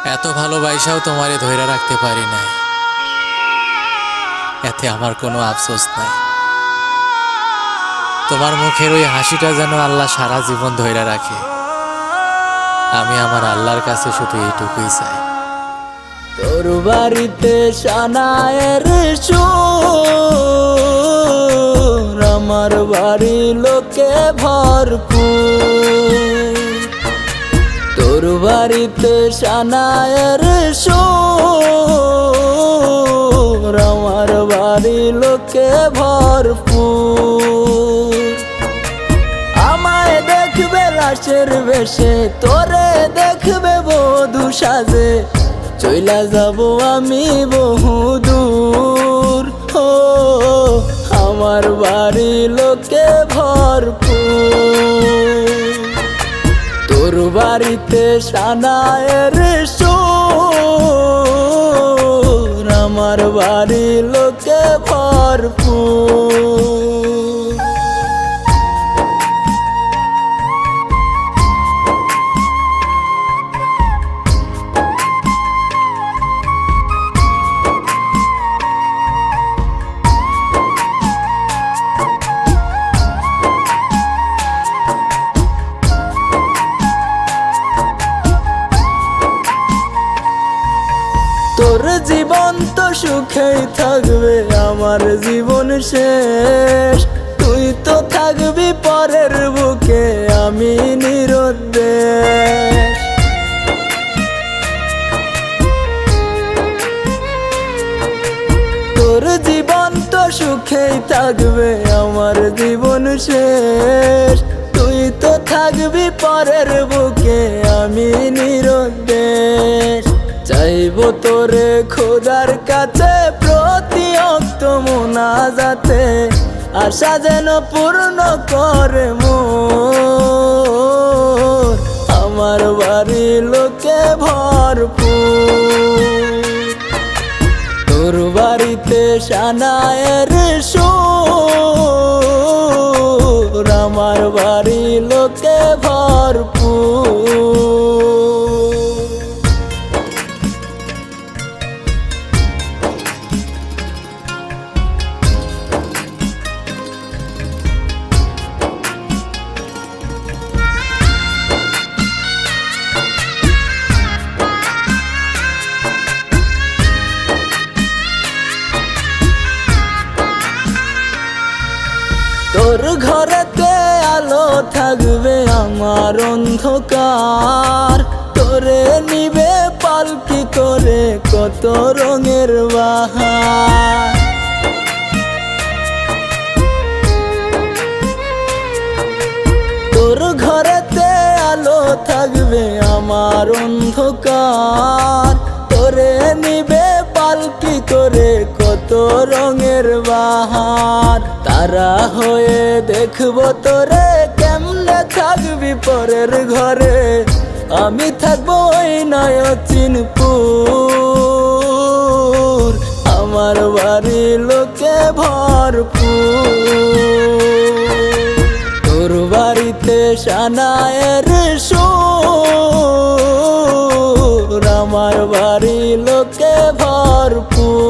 এত ভালোবাসাও তোমারে ধইরা রাখতে পারি নাই, এতে আমার কোনো আফসোস নাই। তোমার মুখের ওই হাসিটা যেন আল্লাহ সারা জীবন ধইরা রাখে। আমি আমার আল্লাহর কাছে শুধু এইটুকুই চাই। তোর বাড়িতে সানায়ের সুর, আমার বাড়ি লোকে ভরপুর। তোর বাড়িতে সানায়ের সুর, আমার বাড়ি লোকে ভরপুর। আমায় দেখবে লাশের বেশে, তোরে দেখবে বধূ সাজে, চইলা যাব আমি বহুদূর। ও আমার বাড়ি লোকে ভরপুর। তোর বাড়িতে সানায়ের সুর, আমার বাড়ি লোকে ভরপুর। তোর জীবন তো সুখেই থাকবে, আমার জীবন শেষ। তুই তো থাকবি পরের বুকে, আমি নিরুদ্দেশ। তোর জীবন তো সুখেই থাকবে, আমার জীবন শেষ। তুই তো থাকবি পরের বুকে, আমি নিরুদ্দেশ। চাইবো তোরে খোদার কাছে প্রতি অক্ত মুনাজাতে, আশা যেন পূর্ণ করে মোর। আমার বাড়ি লোকে ভরপুর। তোর বাড়িতে সানায়ের সুর, আমার বাড়ি লোকে ভরপুর। তোর ঘরেতে আলো থাকবে, আমার অন্ধকার। তোরে নিবে পালকি করে কত রঙের বাহার। তোর ঘরেতে আলো থাকবে, আমার অন্ধকার। তোরে নিবে পালকি করে কত রঙের বাহার। তারা হয়ে দেখবো তোরে, কেমনে থাকবি পরের ঘরে। আমি থাকবো ওই নয়চিনপুর, আমার বাড়ি লোকে ভরপুর। তোর বাড়িতে সানায়ের সুর, আমার বাড়ি লোকে ভরপুর।